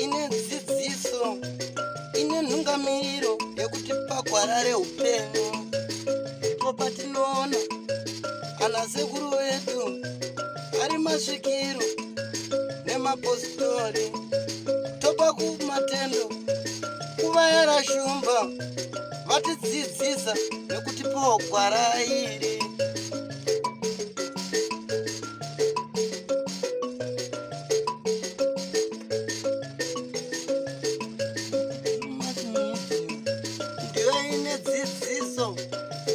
ine dzidziso ine nhungamiriro yekutipa gwara reupenyu. Ndipo patinoona ana sekuru vedu ari masvikiro nemapositori, topa kumatendo kuvayera shumba vatidzidzisa nekutipawo gwara iri.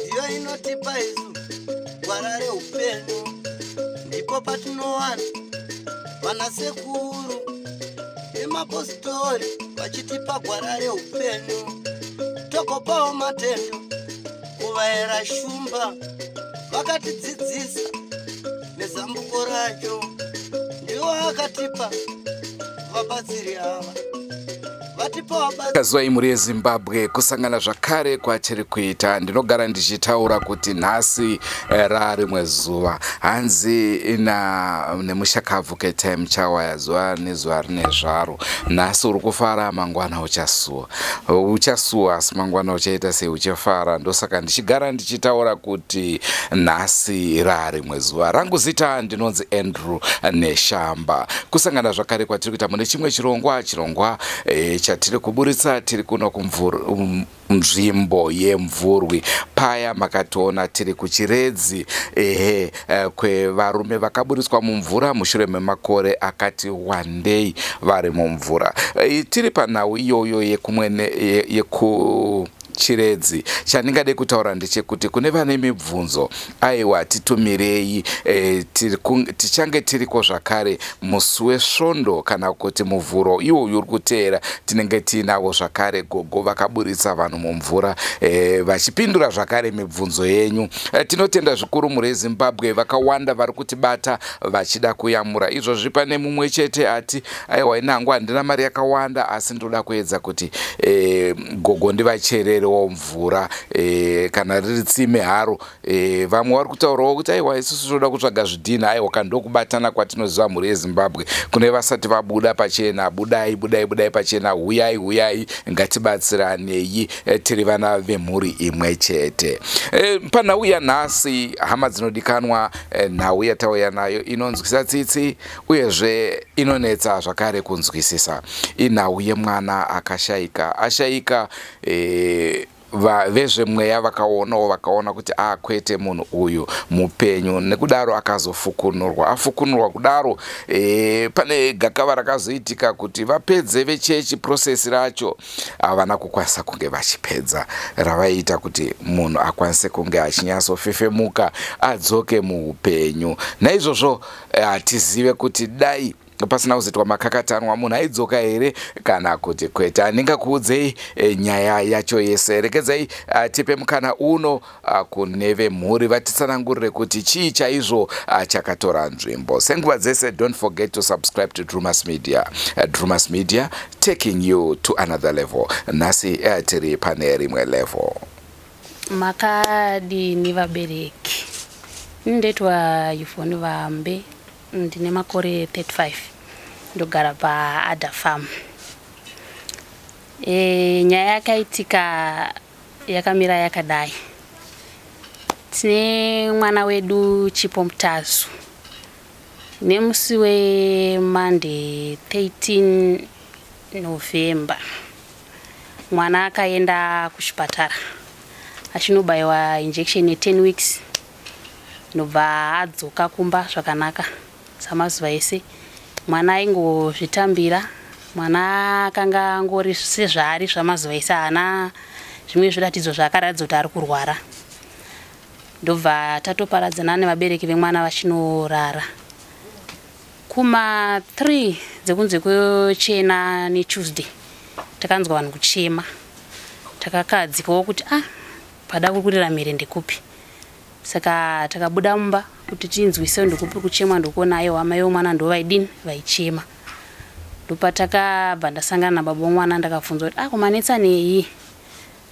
Ndiyo inotipa isu gwara reupenyu. Ndipo patinowana vanasekuru nemapositori vachitipa gwara reupenyu, tokopawo matendo kuvayera shumba vakatidzidzisa nezambuko racho. Ndiwo akatipa vabatsiri ava. Kazuva imuri yeZimbabwe kusangana zvakare kwatiri kuita. Ndinogara ndichitaura kuti nhasi rarimwe zuva hanzi ina nemushakabvu ketime chawaya zuva nezuva rine zvaro. Nhasi uri kufara mangwana uchasuwa asi mangwana uchaita sei uchifara. Ndosaka ndichigara ndichitaura kuti nhasi rarimwe zuva. Rangu zita ndinonzi Andrew Neshamba. Kusangana zvakare kwatiri kuita mune chimwe chirongwa chatiri kuburitsa tiri kuno kunzvimbo yemvurwi paya makationa tiri kuchiredzi kwevarume vakaburitswa mumvura mushure memakore akati wandei vari mumvura. Tiri panhau iyoyo chiredzi. Chandingade kutaura ndechekuti kune vane mibvunzo, aiwa titumirei, tichange tiriko zvakare musi wesvondo kana kuti muvhuro iwo uri kuteera tinenge tiinavo zvakare gogo vakaburitsa vanhu mumvura vachipindura zvakare mibvunzo yenyu. Tinotenda zvikuru muri yeZimbabwe vakawanda vari kutibata vachida kuyamura. Izvozvi pane mumwe chete ati aiwa inangu handina mari yakawanda asi ndoda kuedza kuti gogo ndivacherere mvura kana riri tsime haro. Vamwe vari kutaurawo kuti aiwa isusu toda kutsvaga zvidhina. Aiwa kandokubatana kwatinoziva muri yeZimbabwe kune vasati vabuda pachena, budai pachena, huyai ngatibatsiranei, tiri vana vemhuri imwe chete. Panhau yanhasi hama dzinodikanwa, nhau yatauya nayo inonzwisa tsitsi uyezve inonetsa zvakare kunzwisisa. Inhau yemwana ashaika vezvemweya vakaona kuti kwete munhu uyu mupenyu, nekudaro afukunurwa kudaro. Pane gakava rakazoitika kuti vapedze vechechi process racho havana kukwanisa kunge vachipedza, ravaita kuti munhu akwanise kunge achinyatsofefemuka adzoke muupenyu. Naizvozvo hatizive kuti dai pasina kuzoitwa makakatanwa munhu aidzoka here kana kuti kwete. Handingakuudzei nyaya yacho yese. Regedzai tipe mukana uno kune vemhuri vatitsanangurire kuti chii chaizvo chakatora nzvimbo. Senguva dzese, don't forget to subscribe to Drumas Media. Drumas Media, taking you to another level. Nhasi tiri pane rimwe level. Makadi ni vabereki. Ndetwa Yufoni Vambe. Ndine makore 35. Ndogara pa Ada Farm. Nyaya yakaitika yakamira yakadai. Tine mwana wedu Chipo Mutazu. Nemusi weMonday 13 November. Mwana akaenda kuchipatara. Achinobayiwa injection ye 10 weeks. Nobva adzoka kumba zvakanaka samazuva ese. Mwana aingozvitambira. Mwana akanga angori sezvaari zvamazuva ese, hana zvimwe zviratidzo zvakaratidza kuti ari kurwara. Ndobva tatoparadzana nevabereki vemwana vachinorara. Kuma 3 dzekunze kwechena neTuesday takanzwa vanhu kuchema. Takakadzikawo kuti pada kurira mhere ndekupi. Saka takabuda mumba kuti tinzwise ndokupi kuchema, ndokuona aiwa mai vomwana ndo vaidini vaichema. Ndopa takabva ndasangana nababa vomwana ndakabvunza kuti kumanetsa nei.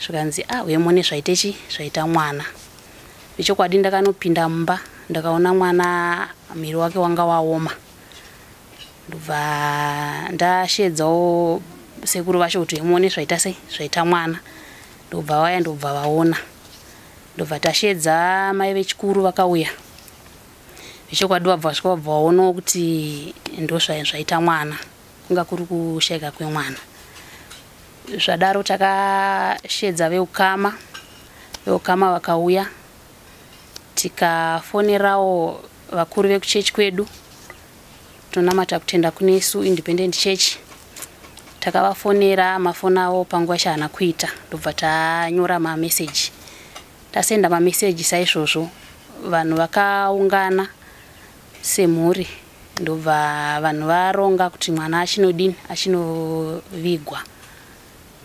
Zvikanzi wemone zvaitechi zvaita mwana. Zvechokwadi ndakanopinda mumba ndakaona mwana miri wake wanga waoma. Ndobva ndashedzawo sekuru vacho kuti muone zvaita sei, zvaita mwana. Ndobva vaya ndobva vaona. Ndobva tashedza mai vechikuru vakauya. Zvechokwadi vabva vasvika vabva vaonawo kuti ndo zvaita mwana, kunga kuri kushayika kwemwana. Zvadaro takashedza veukama vakauya. Tikafonerawo vakuru vekuchechi kwedu, tonamata kutenda kune Yesu Independent Church. Takavafonera mafoni avo panguva yahaana kuita. Ndobva tanyora mameseji. Tasenda mameseji saizvozvo, vanhu vakaungana semhuri. Ndobva vanhu varonga kuti mwana achinodini, achinovigwa.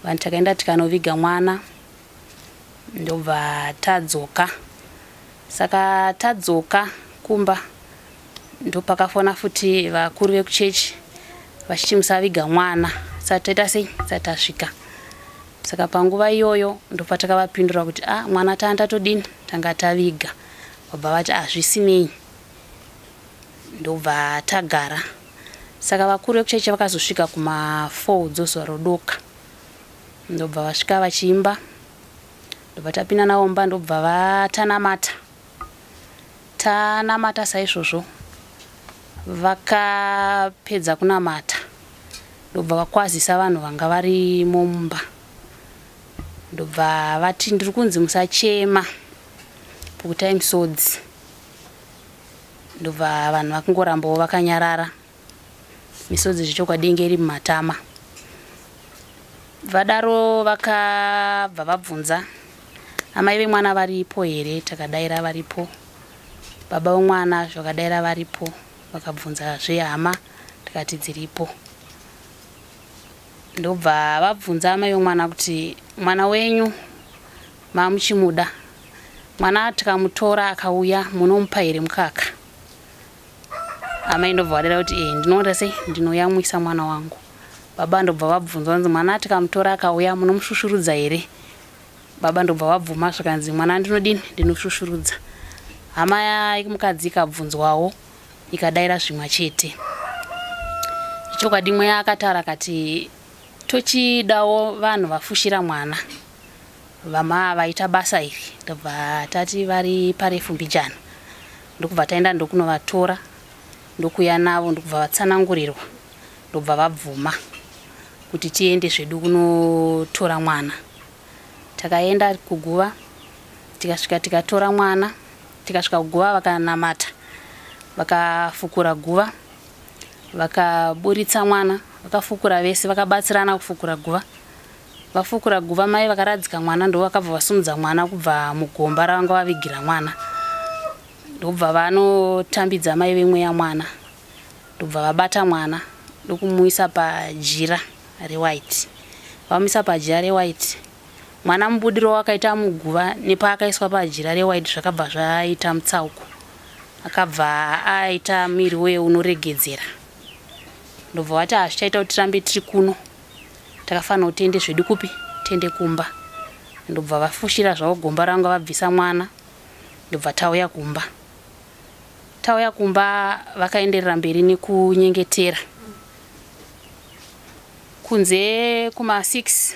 Vanhu takaenda tikanoviga mwana. Ndobva tadzoka. Saka tadzoka kumba ndopakafona futi vakuru vekuchechi vachiti musaviga mwana. Sataita sei? Satasvika. Saka panguva iyoyo ndopatakavapindura kuti mwana tandatodini, tanga taviga. Vabva vati zvisinei. Ndobva tagara. Saka vakuru vekuchechi vakazosvika kuma 4 dzozuva rodoka. Ndobva vasvika vachiimba. Ndobva tapinda navo mumba ndobva vatanamata. Tanamata saizvozvo. Vakapedza kunamata. Ndobva vakwazisa vanhu vanga vari mumba. Ndobva vati ndiri kunzi musachema pokutai misodzi. Ndobva vanhu vakangorambawo vakanyarara. Misodzi zvechokwadi inge iri mumatama. Vadaro vakabva vabvunza amai vemwana varipo here, takadaira varipo. Baba vemwana zvakadaira varipo. Vakabvunza zvehama, takati dziripo. Ndobva vabvunza amai vemwana kuti mwana wenyu mamuchimuda. Mwana tikamutora akauya munomupa here mukaka? Amai ndobva vadira kuti ndinoda sei, ndinoyamwisa mwana wangu. Baba ndobva vabvunza kuti mwana tikamutora akauya munomushushurudza here? Baba ndobva vabvuma zvakanzi mwana ndinodini, ndinoshushurudza. Hama yemukadzi ikabvunzwawo ikadaira zvimwe chete. Zvechokwadi imwe akataura akati tochidawo vanhu vafushira mwana. Vama vaita basa iri. Ndobva tati vari paRefumbijana. Ndokubva taenda ndokunovatora. Ndokuya navo ndokubva vatsanangurirwa. Ndobva vabvuma kuti tiende zvedu kunotora mwana. Takaenda kuguva, tikasvika tikatora mwana, tikasvika kuguva vakanamata. Vakafukura guva, vakaburitsa mwana, vakafukura vese, vakabatsirana kufukura guva. Vafukura guva mai vakaradzika mwana ndo vakabva vasumudza mwana kubva mugomba ravanga vavigira mwana. Ndobva vanotambidza mai vemweya mwana. Ndobva vabata mwana ndokumuisa pajira rewhite. Vamuisa pajira rewhite. Mwana mubudiro wakaita muguva nepaakaiswa pajira rewhite zvakabva zvaita mutsauko. Akabva aita miri weye unoregedzera. Ndobva vati zvichaita kuti tirambe tiri kuno. Takafanira kuti tiende zvedu kupi? Tiende kumba. Ndobva vafushira zvavo gomba ranga vabvisa mwana. Ndobva tauya kumba. Tauya kumba vakaenderera mberi nekunyengetera. Kunze kuma 6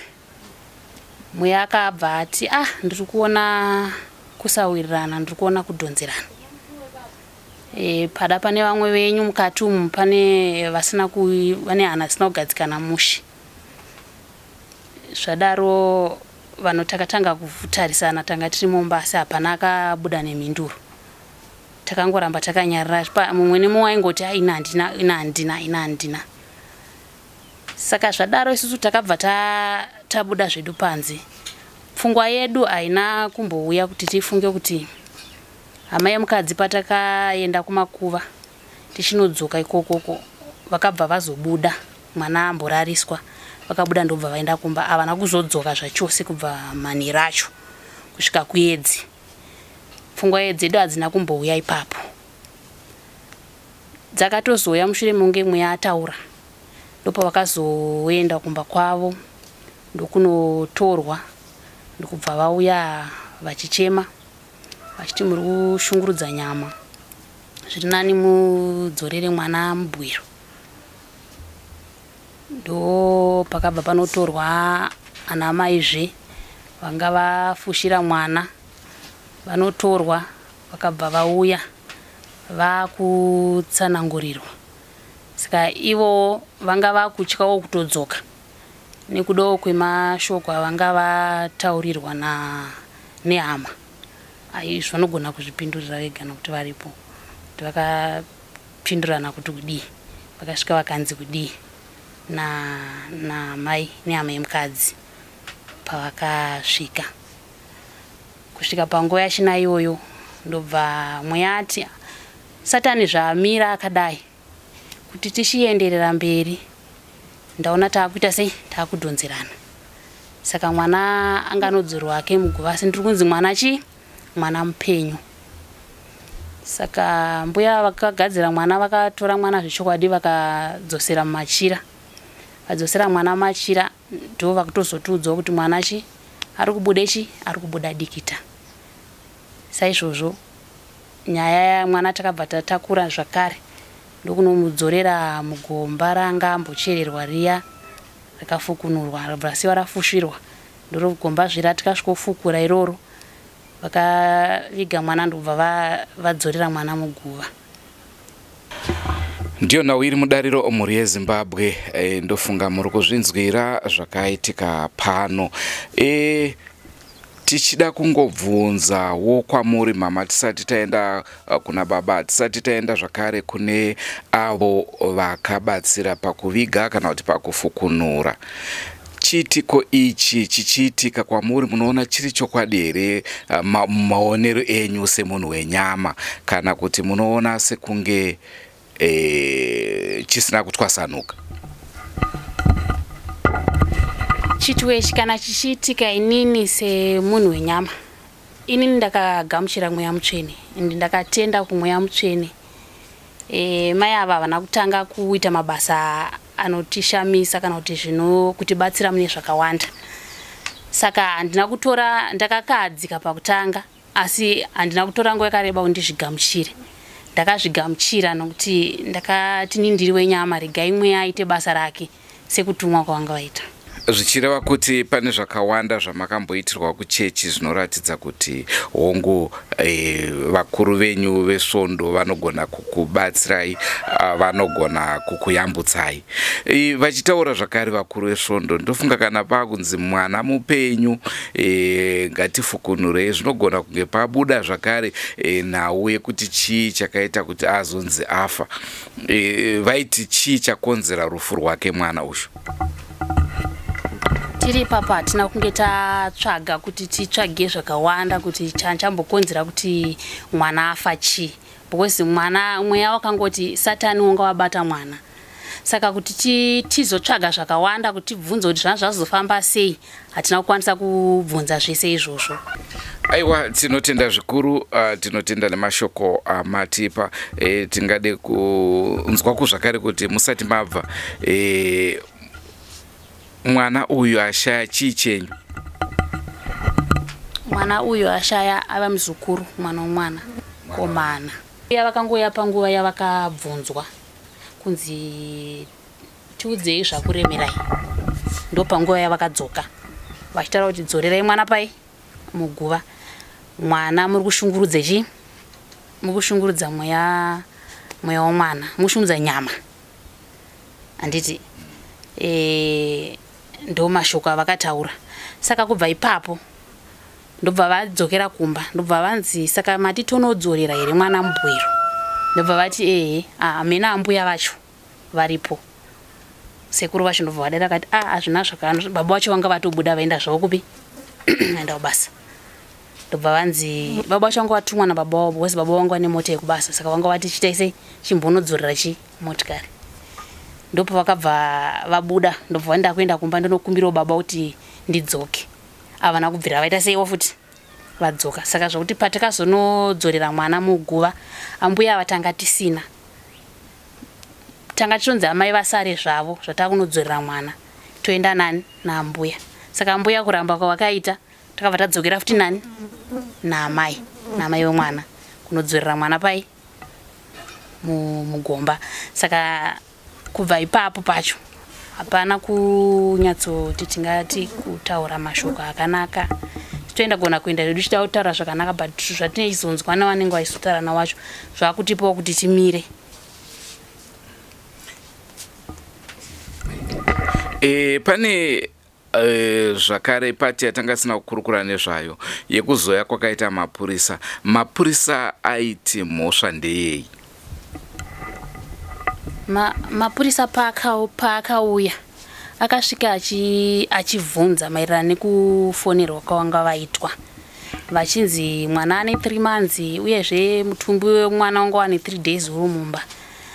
mweya akabva ati ndiri kuona kusawirirana, ndiri kuona kudhonzerana. Pada pane vamwe venyu mukati umu pane vane hana dzisina kugadzikana mushe. Zvadaro vanhu takatanga kutarisana tanga tiri mumba asi hapana akabuda nemhinduro. Takangoramba takanyarara. Mumwe nemumwe aingoti ina handina. Saka zvadaro isusu takabva tabuda zvedu panze. Pfungwa yedu haina kumbouya kuti tifunge kuti hama yemukadzi patakaenda kumakuva tichinodzoka ikokoko vakabva vazobuda, mwana amborariswa. Vakabuda ndobva vaenda kumba. Havana kuzodzoka zvachose kubva manhero acho kusvika kuedzi. Pfungwa dzedu hadzina kumbouya ipapo. Dzakatozoya mushure munge mweya ataura. Ndopa vakazoenda kumba kwavo ndokunotorwa ndokubva vauya vachichema. vachiti muri kushungurudza nyama zviri nani mudzorere mwana mubwiro. Ndo pakabva panotorwa ana maizve vanga vafushira mwana vanotorwa vakabva vauya vakutsanangurirwa. Saka ivo vanga vakutyawo kutodzoka nekudawo kwemashoko avanga vataurirwa nehama. Izvo vanogona kuzvipindurira vega nokuti varipo kuti vakapindurana kuti kudii, vakasvika vakanzi kudii na mai nehama yemukadzi pavakasvika. Kusvika panguva yachina iyoyo ndobva mweya ati Satani zvamira akadai kuti tichienderera mberi ndaona taakuita sei, taakudhonzerana. Saka mwana anganodzorwa wake muguva asi ndiri kunzi mwana chi, mwana mupenyu. Saka mbuya vakagadzira mwana vakatora mwana zvechokwadi vakadzosera mumachira. Vadzosera mwana mumachira ndo vakutozotiudzawo kuti mwana chi ari kubuda chi, ari kubuda dikita. Saizvozvo nyaya yamwana takabva tatakura zvakare ndokunomudzorera mugomba ranga ambochererwa riya rakafukunurwa rasiwa rafushirwa ndoro gomba zvira tikasvikofukura iroro vakaviga mwana ndobva vadzorera mwana muguva. Ndiyo nawiri mudariro omhuri yeZimbabwe ndofunga muri kuzvinzwira zvakaitika pano. Tichida kungobvunzawo kwamuri mama tisati taenda kuna baba, tisati taenda zvakare kune avo vakabatsira pakuviga kana kuti pakufukunura. Chiitiko ichi chichiitika kwamuri munoona chiri chokwadi here maonero enyu semunhu wenyama kana kuti munoona sekunge chisina kutwasanuka? Chitwechi kana chichiitika inini semunhu wenyama, inini ndakagamuchira mweya mutsvene ende ndakatenda kumweya mutsvene. Mai ava havana kutanga kuita mabasa anotishamisa kana kuti kutibatsira mune zvakawanda. Saka handina kutora, ndakakadzika pakutanga asi handina kutora nguva yakareba kuti ndizvigamuchire. Ndakazvigamuchira nokuti ndakati ndiri wenyama regai mweya aite basa rake sekutumwa kwavanga vaita. Zvichireva kuti pane zvakawanda zvamakamboitirwa kuchechi zvinoratidza kuti hongu vakuru venyu vesvondo vanogona kukubatsirai, vanogona kukuyambutsai. Vachitaura zvakare vakuru vesvondo ndofunga kana pakunzi mwana mupenyu ngatifukunurei zvinogona kunge pabuda zvakare nhau yekuti chii chakaita kuti azonzi afa. Vaiti chii chakonzera rufu rwake mwana uyu? Tiri papa hatina kunge tatsvaga kuti titsvage zvakawanda kuti chambokonzera kuti mwana afa chii. Because mwana mweya wakangoti Satani wanga wabata mwana. Saka kuti tizotsvaga zvakawanda kuti tibvunze kuti zvazofamba sei hatina kukwanisa kubvunza zvese izvozvo. Aiwa, tinotenda zvikuru, tinotenda nemashoko amatipa. Tingade kunzwa kuzvakare kuti musati mabva mwana uyu ashaya chii chenyu? Mwana uyu ashaya ava muzukuru mwana womwana komana. Vakangoya panguva yavakabvunzwa kunzi tiudzei zvakuremerai. Ndo panguva yavakadzoka vachitaura kuti dzorerai mwana pai muguva. Mwana muri kushungurudza chii? Muri kushungurudza mweya womwana, mushungurudza nyama. Handiti ndo mashoko avakataura. Saka kubva ipapo ndobva vadzokera kumba ndobva vanzi saka mati tonodzorera here mwana mubwiro. Ndobva vati amena ambuya vacho varipo. Sekuru vacho ndobva vadara kati hazvina zvakano. Baba vacho vanga vatobuda vaenda zvavo kupi vaenda kubasa. Ndobva vanzi baba vacho vanga vatumwa nababa wavo because baba vangu vane mota yekubasa. Saka vanga vati chitai sei chimbonodzorera motikari. Ndopo vakabva vabuda ndobva vaenda kuenda kumba ndonokumbirawo baba kuti ndidzoke. Havana kubvira vaita seiwo futi vadzoka. Saka zvokuti patakazonodzorera mwana muguva ambuya vatanga tisina. Tanga tichonzi amai vasare zvavo zvatakunodzorera mwana toenda nani naambuya. Saka ambuya kuramba kwavakaita takabva tadzokera futi nani naamai. namai vemwana kunodzorera mwana pai mugomba. Saka kubva ipapo pacho hapana kunyatsoti tingati kutaura mashoko akanaka. Toenda gona kuenda zvedu tichida kutaura zvakanaka, but zvatinechizonzwa navanenge vachizotaurana wacho zvakutipawo kuti timire. Pane zvakare pati yatanga sina kukurukura nezvayo yekuzoya kwakaita mapurisa. Mapurisa aiti mhosva ndeyei? Mapurisa paakauya akasvika achibvunza maererano nekufonerwa kwavanga vaitwa vachinzi mwana ane 3 months uyezve mutumbi wemwana wanga wane 3 days uri mumba.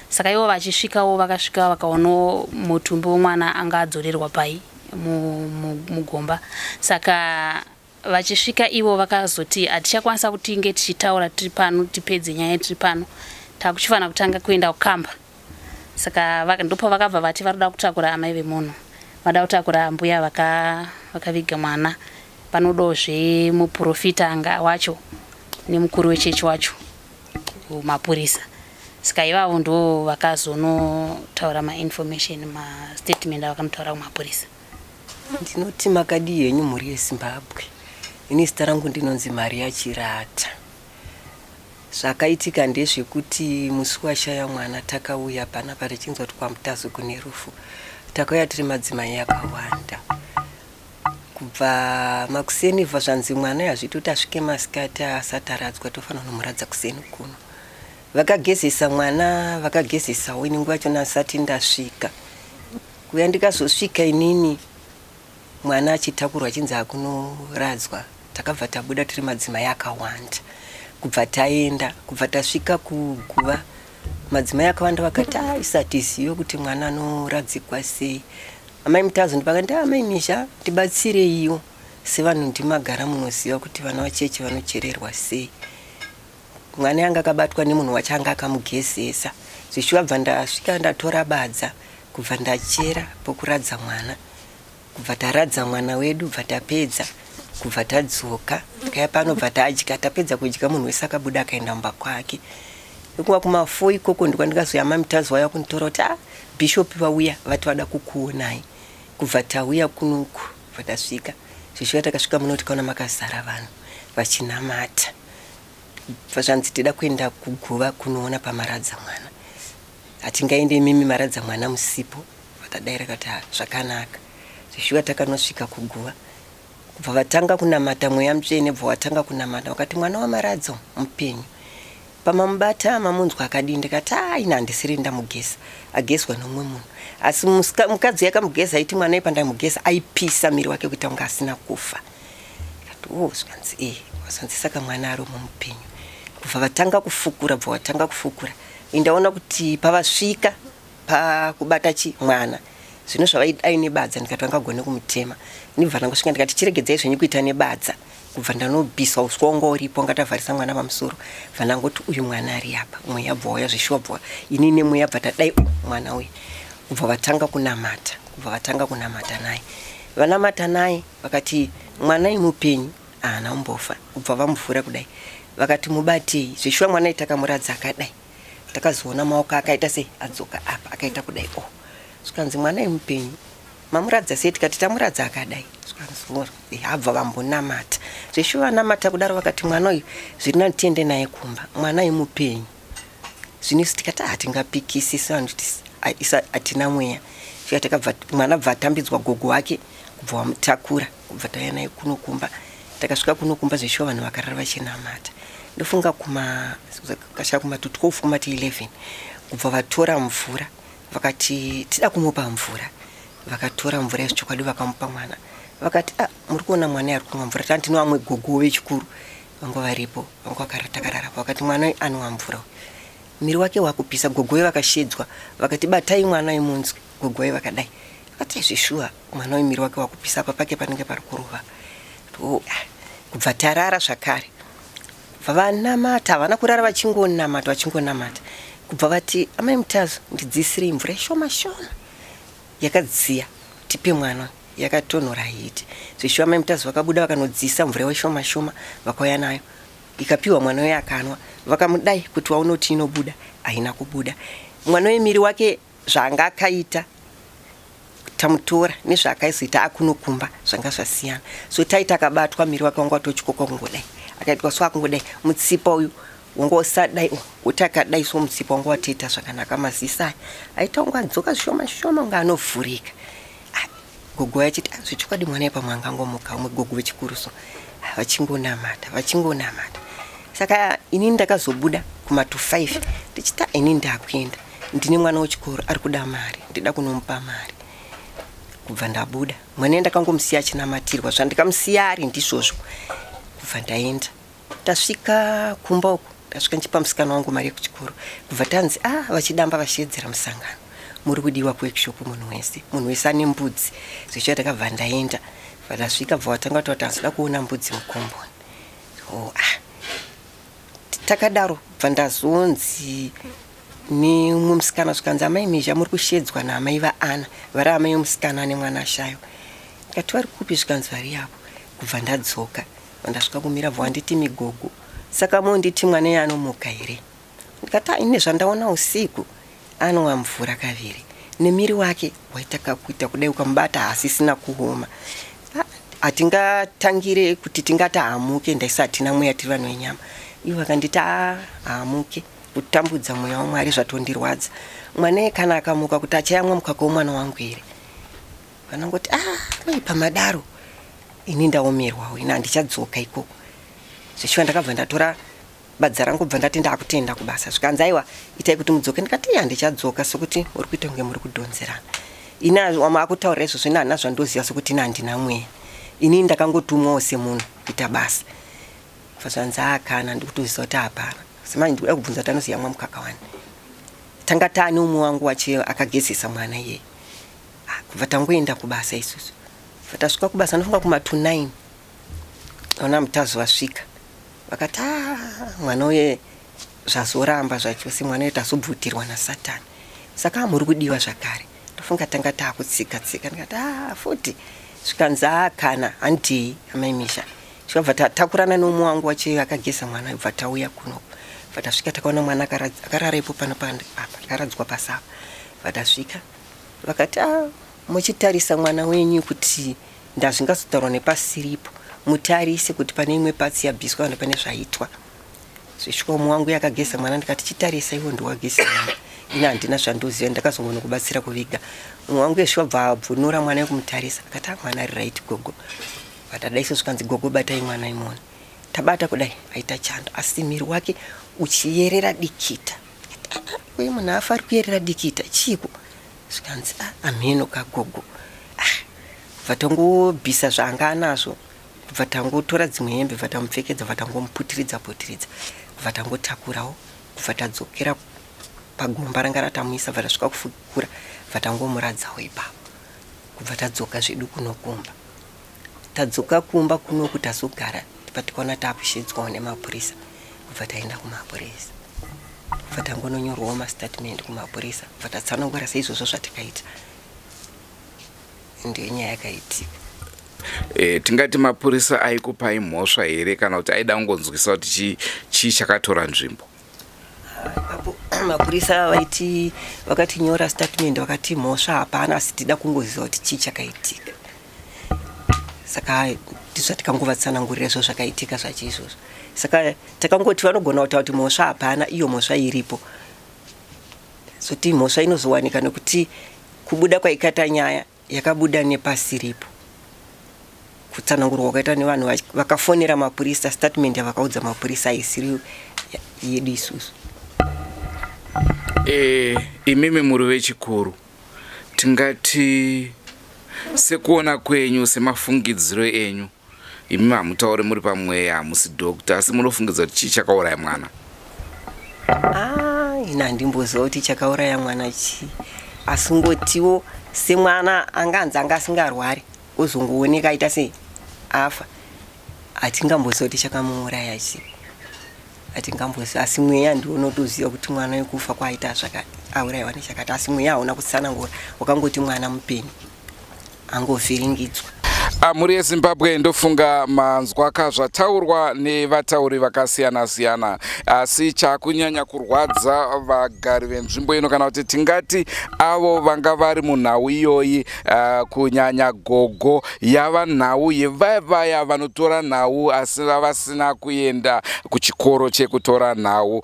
Saka ivo vachisvikawo vakasvika vakaona mutumbi wemwana anga adzorerwa pai mugomba. Saka vachisvika ivo vakazoti hatichakwanisa kutinge tichitaura tiri pano tipedze nyaya tiri pano, takuchifanira kutanga kuenda kukamba. Saka ndopa vakabva vati varikuda kutakura amai vemunhu, vada kutakura mbuya vakaviga mwana, panodozve muprofita anga wacho nemukuru wechechi wacho mapurisa. Saka ivavo ndo vakazonotaura mainformation mastatement avakanotaura kumapurisa. Ndinoti makadi yenyu mhuri yeZimbabwe. Ini zita rangu ndinonzi Maria Chirata. Zvakaitika ndezvekuti musi washaya mwana takauya panapa tichinzwa kuti kwaMutazu kune rufu. Takauya tiri madzimai akawanda. Kubva makuseni bva zvanzi mwana yazvitoti asvike masikati asati aradzwa tofanira kumuradza kuseni kuno. Vakagezesa mwana, vakagezesawo ini nguva yacho asati ndasvika. Kuya ndikazosvika inini mwana achitakurwa achinzi akunoradzwa, takabva tabuda tiri madzimai akawanda. Kubva taenda, kubva tasvika kuguva, madzimai akawanda vakati isati ziyo kuti mwana anoradzikwa sei. Amai Mutazu ndipakati amai Misha tibatsireiwo sevanhu ndimagara munoziva kuti vana vachechi vanochererwa sei. Mwana yanga akabatwa nemunhu wacho anga akamugezesa. Zvishuwa bva ndasvika ndatora badza kubva ndachera pokuradza mwana. Kubva taradza mwana wedu bva tapedza, kubva tadzoka kaya pano bva tadya, tapedza kudya munhu wese akabuda akaenda mumba kwake. Ikuwa kuma4 ikoko ndikandikazoya amai Mutazu waya kunitora kuti bishop vauya vati vada kukuonai. Kubva tauya kunuku bva tasvika. Zvishuwa takasvika muno tikaona makazara vanhu vachinamata. Zvanzi tida kuenda kuguva kunoona pamaradza mwana. Hatingaende mimi maradza mwana musipo. Vatadaira kuti zvakanaka. Zvishuwa takanosvika kuguva. Kubva vatanga kunamata mweya mutsvene, bva watanga kunamata wakati mwana wamaradza mupenyu. Pamamubata mamunzwa akadini ndikati ina handisiri ndamugeza. Agezwa nomumwe munhu. Asi mukadzi yakamugeza aiti mwana ipandamugeza aipisa miri wake kuti anga asina kufa. Zvanzi wazanzi saka mwana ari mupenyu. Kubva vatanga kufukura, bva watanga kufukura. Indaona kuti pavasvika pakubata mwana. Zvino zvavaidai nebadza ndikati vangagone kumutema. Ndibva ndangosvika ndikati chiregedzai zvenyu kuita nebadza. Kubva ndanobviswa uswa wanga uripo ngatavharisa mwana pamusoro. Bva ndangoti uyu mwana ari apa. Mweya bva wauya zvishuwa bva ini nemweya bva tadai mwana uyu. Kubva vatanga kunamata. Kubva vatanga kunamata naye. Vanamata naye vakati mwana imupenyu haana mbofa. Kubva vamuvhura kudai. Vakati mubatei. Zvishuwa mwana itakamuradza akadai. Takazoona maoko akaita sei adzoka apa akaita kudai Zvikanzi mwana imupenyu. Mamuradza sei tikati tamuradza akadai. Zvikanzi habva vambonamata. Zvishuwa namata kudaro vakati mwana uyu zvirina tiende naye kumba. Mwana imupenyu. Zvino tikati hatingapikisisa kuti atina mweya. Takabva mwana bva atambidzwa gogo wake kubva wamutakura kubva tauya naye kuno kumba. Takasvika kuno kumba zvishuwa vanhu vakarara vachinamata. Ndofunga kasvika kuma 12 kuma 11 kubva vatora mvura vakati tida kumupa mvura. Vakatora mvura yezvokwadi vakamupa mwana. Vakati muri kuona mwana ari kumwa mvura tanti noamwe gogo wechikuru vanga varipo vanga vakarara. Vakati mwana anwa mvura. Miri wake wakupisa gogo vakashedzwa. Vakati batai mwana imunzwe gogo vakadai. Vakati zvishuwa mwana miri wake wakupisa apa pake panenge pari kuruva. Kubva tarara zvakare. Vanamata havana kurara vachingonamata. Kubva vati amai Mutazu ndidzisirei mvura shoma yakadziya tipe mwana yakatonhora hiti. Zvishuwa amai Mutazu vakabuda vakanodzisa mvura shoma vakauya nayo ikapiwa mwana uyo akanwa. Vakamudai kuti waunoti inobuda, haina kubuda. Mwana uyo miri wake zvanga akaita tamutora nezvaakazoita akunokumba zvanga zvasiyana. So taita akabatwa miri wake wanga watochikoka kungodai. Akaitwa so akungodai mutsipa uyu wanga usadai kuti akadai so mutsipa wanga watoita zvakanaka mazisa aita wanga adzoka zvishoma zvishoma wanga anovhurika. Gogo yachiti zvichikwadi mwana pamwangangomuka umwe gogo wechikuru so vachingonamata. Saka ini ndakazobuda kuma 2:5 ndichita ini ndakuenda ndine mwana wechikoro ari kuda mari ndida kunomupa mari. Kubva ndabuda mwana ndakangomusiya achinamatirwa zvandikamusiya ari ndizvozvo. Kubva ndaenda tasvika kumba uko tasvika ndichipa musikana wangu mari yekuchikoro. Kubva tanzi vachidamba vachiedzera musangano muri kudiwa kuworkshop munhu wese ane mbudzi. Zvichita takabva ndaenda vatasvika bva watanga tatoda kuona mbudzi mukomboni. Takadaro bva ndazonzi nemumwe musikana zvikanzi amai Mhizha muri kushedzwa naamai vaAna vari amai omusikana nemwana Shayo. Ndikati vari kupi zvikanzi vari yapo. Kubva ndadzoka ndasvika kumira bva wanditi migogo saka monditi mwana uyo anomuka here. Ndikati ine zvandaona usiku anowa mvura kaviri nemiri wake waita kakuita kudai ukamubata asisina kuoma. Hatingatangire kuti tingati amuke ndaisa hatina mweya tiri vanhu venyama. Ivo vakanditi amuke kutambudza mweya waMwari zvatondirwadza. Mwana kana akamuka kuti achayamwa mukaka womwana wangu here. Vanongoti maipa madaro ini ndaomerwawo ina handichadzoka ikoko. Zvichiva ndakabva ndatora badza rangu bva ndati ndakutenda kubasa. Zvikanzi aiwa itai kuti mudzoke. Ndikati handichadzoka sokuti muri kuita kunge muri kudhonzerana. Ina wamakutaurira izvozvo ina handina zvandoziva sokuti ina handina mweya. Ini ndakangotumwawo semunhu kuita basa. Fazvanzi kana ndikutoziva kuti hapana. Semanje ndikuda kubvunza tanoziva mwa mukaka wani. Tanga taane umwe wangu wache akagezesa mwana iye. Kubva tangoenda kubasa isusu. Vatasvika kubasa ndofunga kuma 2:09. Ona mutazo wasvika. Vakati mwana uye zvazoramba zvachose mwana uye tazobvutirwa naSatani. Saka muri kudiwa zvakare. Ndofunga tanga takutsika. Ndikati futi zvikanzi kana handei amai Mhizha. Zvakabva tatakurana nomumwe wangu wache akageza mwana bva tauya kuno. Vatasvika takaona mwana akararapo pano akaradzwa pasapa. Vatasvika vakati muchitarisa mwana wenyu kuti ndazvingazotaurwa nepasiripo mutarise kuti pane imwe patsi yabviswa kana pane zvaitwa. Zvisvika umwe wangu yakageza mwana ndikati chitarisa iwo ndiwageza mwana. Ina handina zvandoziva ndakazongona kubatsira kuviga. Umwe wangu yeshuwa bva abvunura mwana yekumutarisa akati mwana ari right gogo. Vatadaiso zvikanzi gogo batai mwana imona. Tabata kudai aita chando asi miri wake uchiyerera dikita. Uye munhu afa ari kuyerera dikita chiko. Zvikanzi ameno kagogo. Vatangobvisa zvanga anazvo. Vatangotora dzimwe hembe vatamupfekedza vatangomuputiridza. Vatangotakurawo vatadzokera pagomba ranga ratamuisa vatasvika kufukura vatangomuradzawo ipapo. Kubva tadzoka zvedu kunokumba. Tadzoka kumba kuno kuti tazogara patikaona tapushedzwawo nemapurisa. Kubva taenda kumapurisa. Vatangononyorwawo mastatement kumapurisa. Vatatsanangura seizvozvo zvatakaita. Ndiyo nyaya yakaitika. Tingati mapurisa aikupai mhosva here kana kuti aida kungonzwisa kuti chii chakatora nzvimbo? Mapurisa vakatinyora statement vakati mhosva hapana asi tida kungoziva kuti chii chakaitika. Saka ndizvo tikangovatsanangurira izvo zvakaitika zvacho izvozvo. Saka takangoti vanogona kutaura kuti mhosva hapana iyo mhosva iripo. Zoti mhosva inozowanika nekuti kubuda kwaikaita nyaya yakabuda nepasiripo. Kutsanangurwa kwakaita nevanhu vakafonera mapurisa statement yavakaudza mapurisa isiri yedu isusu. Imimi muri vechikuru tingati sekuona kwenyu semafungidziro enyu imimi hamutauri muri pamweya hamusi dokta asi munofungidzira kuti chii chakauraya mwana? Ina handimboziva kuti chakauraya mwana chii asi ngotiwo semwana anga asingarwari ozongooneka aita sei afa hatingamboziva kuti chakamuuraya chii. Hatingamboziva asi mweya ndiwo unotoziva kuti mwana wekufa kwaita zvakati aurayiwa nechakati asi mweya hauna kutsanangura wakangoti mwana mupenyu angovhiringidzwa. Muri yeZimbabwe ndofunga manzwa akazvataurwa nevatauri vakasiyana-siyana, asi chakunyanya kurwadza vagari venzvimbo ino kana kuti tingati avo vanga vari munhau iyoyi, kunyanya gogo yava nhau yevaya vanotora nhau asi vasina kuenda kuchikoro chekutora nhau.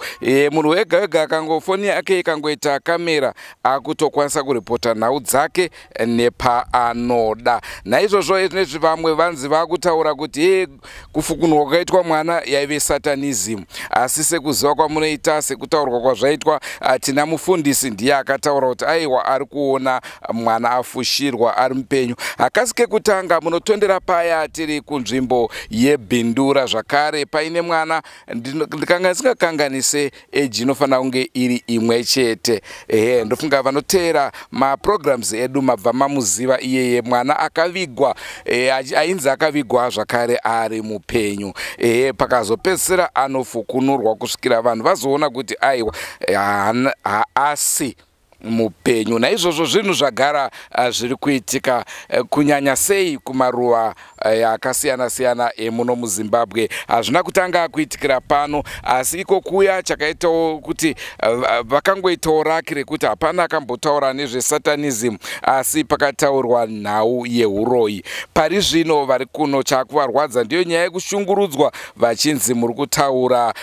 Munhu wega wega akangofoni yake ikangoita kamera akutokwanisa kuripota nhau dzake nepaanoda. Naizvozvo vamwe vanzi vakutaura kuti kufukunwa kwakaitwa mwana yaive satanism, asi sekuziva kwamunoita sekutaurwa kwazvaitwa, tina mufundisi ndiye akataura kuti aiwa ari kuona mwana afushirwa ari mupenyu. Akasi kekutanga munotondera paya tiri kunzvimbo yeBhindura zvakare paine mwana ndikanga ndisingakanganise eji inofanira kunge iri imwe chete. Ndofunga vanoteera maprograms edu mabva mamuziva iyeye mwana akavigwa, ainzi akavigwa zvakare ari mupenyu. Pakazopedzisira anofukunurwa kusvikira vanhu vazoona kuti aiwa haasi mupenyu. Naizvozvo zvinhu zvagara zviri kuitika kunyanya sei kumaruwa akasiyana-siyana emuno muZimbabwe. Hazvina kutanga kuitikira pano, asi iko kuya chakaitawo kuti vakangoitawo raki rekuti hapana akambotaura nezvesatanism, asi pakataurwa nhau yehuroyi. Pari zvino vari kuno chakuvarwadza ndiyo nyaya yekushungurudzwa vachinzi muri kutaura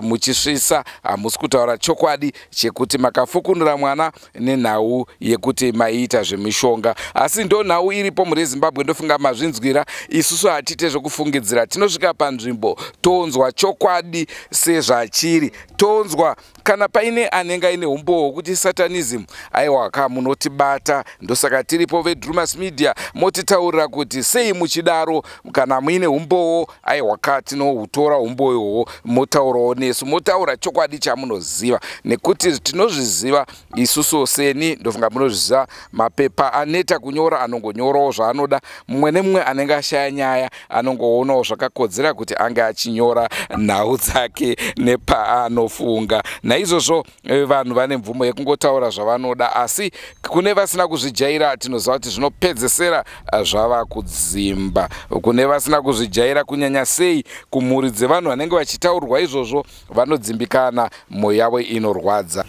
muchisvisa, hamusi kutaura chokwadi chekuti makafukunura mwana nenhau yekuti maiita zvemishonga. Asi ndo nhau iripo muri Zimbabwe, ndofunga mazvinzwira. Isusu hatite zvokufungidzira, tinosvika panzvimbo tonzwa chokwadi sezvachiri, tonzwa kana paine anenge aine umboo kuti satanism aiwa munotibata. Ndosaka tiripo veDrumas Media motitaurira kuti sei muchidaro, kana muine umboo aiwa tinohutora umboo ihwohwo motaurawo nesu, motaura chokwadi chamunoziva, nekuti tinozviziva isusu seni. Ndofunga munozviziva mapepa aneta kunyora anongonyorawo zvaanoda, mumwe nemumwe anenge ashaya nyaya anongoonawo zvakakodzera kuti ange achinyora nhau dzake nepaanofunga. Naizvozvo vanhu vane mvumo yekungotaura zvavanoda, asi kune vasina kuzvijaira tinoziva kuti zvinopedzesera zvava kudzimba. Kune vasina kuzvijaira kunyanya sei kumhuri dzevanhu vanenge vachitaurwa izvozvo vanodzimbikana, mwoyo yavo inorwadza.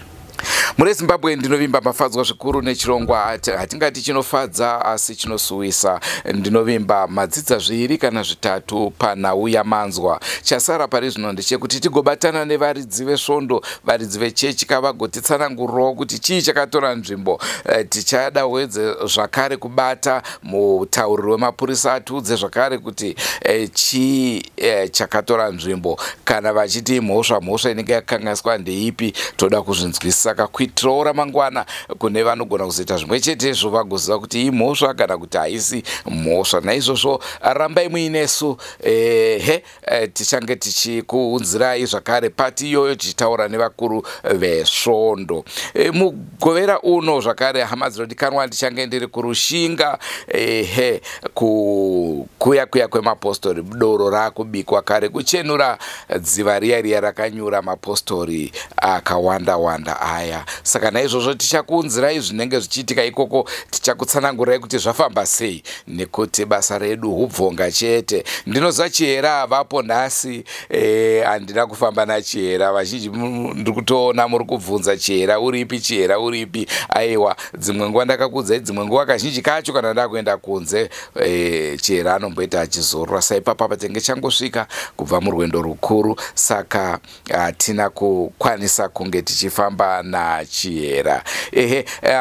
Muri Zimbabwe ndinovimba mafadzwa zvikuru nechirongwa hatingati chinofadza asi chinosuwisa. Ndinovimba madzidza zviri kana zvitatu panhau yamanzwa. Chasara pari zvino ndechekuti tigobatana nevaridzi vesvondo, varidzi vechechi kavagotitsanangurirawo kuti chii chakatora nzvimbo. Tichada wedze zvakare kubata mutauriri wemapurisa atiudze zvakare kuti chii chakatora nzvimbo. Kana vachiti mhosva inenge yakanganiswa ndeipi, toda kuzvinzwisisa kuitirawo ramangwana kune vanogona kuzoita zvimwe chetezvo vagoziva kuti imhosva kana kuti haisi mhosva. Naizvozvo rambai muinesu, tichange tichikuunzirai zvakare pati iyoyo tichitaura nevakuru vesvondo. Mugovera uno zvakare hama dzinodikanwa ndichange ndiri kurushinga, kuya kwemapostori, doro rakubikwa kare kuchenura dziva riya rakanyura mapostori akawanda aya. Saka naizvozvo tichakuunzirai zvinenge zvichiitika ikoko, tichakutsanangurirai kuti zvafamba sei, nekuti basa redu hubvonga chete. Ndinoziva Chihera havapo nhasi, handina kufamba naChihera. Vazhinji ndiri kutoona muri kubvunza Chihera uripi, Chihera uripi. Aiwa, dzimwe nguva ndakakuudzai, dzimwe nguva kazhinji kacho kana ndakuenda kunze, Chihera anomboita achizorora. Saipapa patenge changosvika kubva murwendo rukuru, saka hatina kukwanisa kunge tichifamba naChihera.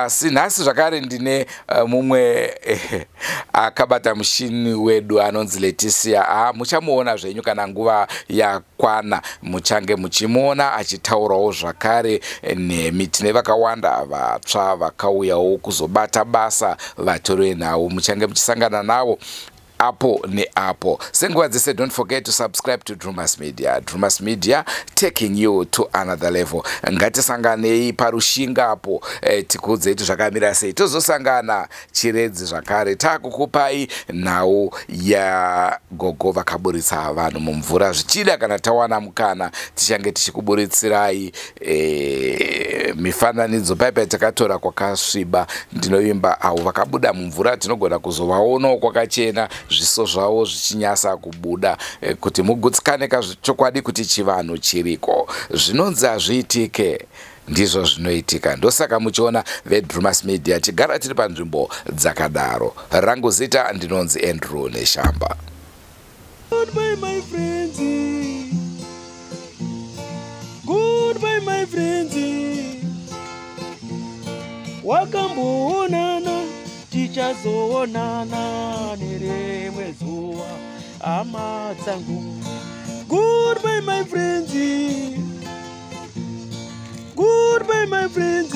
Asi nhasi zvakare ndine mumwe akabata mushini wedu anonzi Leticia. Muchamuona zvenyu kana nguva yakwana, muchange muchimuona achitaurawo zvakare nemi. Tine vakawanda vatsva vakauyawo kuzobata basa vatori venhau, muchange muchisangana navo. apo neapo. Senguva dzese, don't forget to subscribe to Drumas Media. Drumas Media taking you to another level. Ngatisanganei parushinga apo tikudze kuti zvakamira sei. Tozosangana chiredzi zvakare takukupai nhau ya gogo vakaburitsa vanhu mumvura zvichida. Kana tawana mukana tichange tichikuburitsirai mifananidzo paipai takatora kwakasviba. Ndinovimba avo vakabuda mumvura tinogona kuzovaonawo kwakachena, zviso zvavo zvichinyasa kubuda, kuti mugutsikane kazvokwadi kuti chivanhu chiriko. Zvinonzi hazviitike ndizvo zvinoitika. Ndosaka muchiona veDrumas Media tigara tiri panzvimbo dzakadaro. Rangu zita ndinonzi Andrew Neshamba. Goodbye my friends, goodbye my friends, wakamboonana tichazoonana nerimwe zuva hama dzangu. Goodbye my friends, goodbye my friends,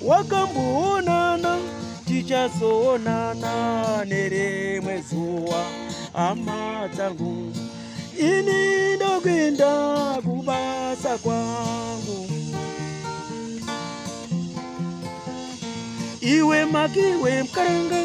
wakamboonana tichazoonana nerimwe zuva hama dzangu. Ini ndokwenda kubasa kwangu, iwe makiwe mkaranga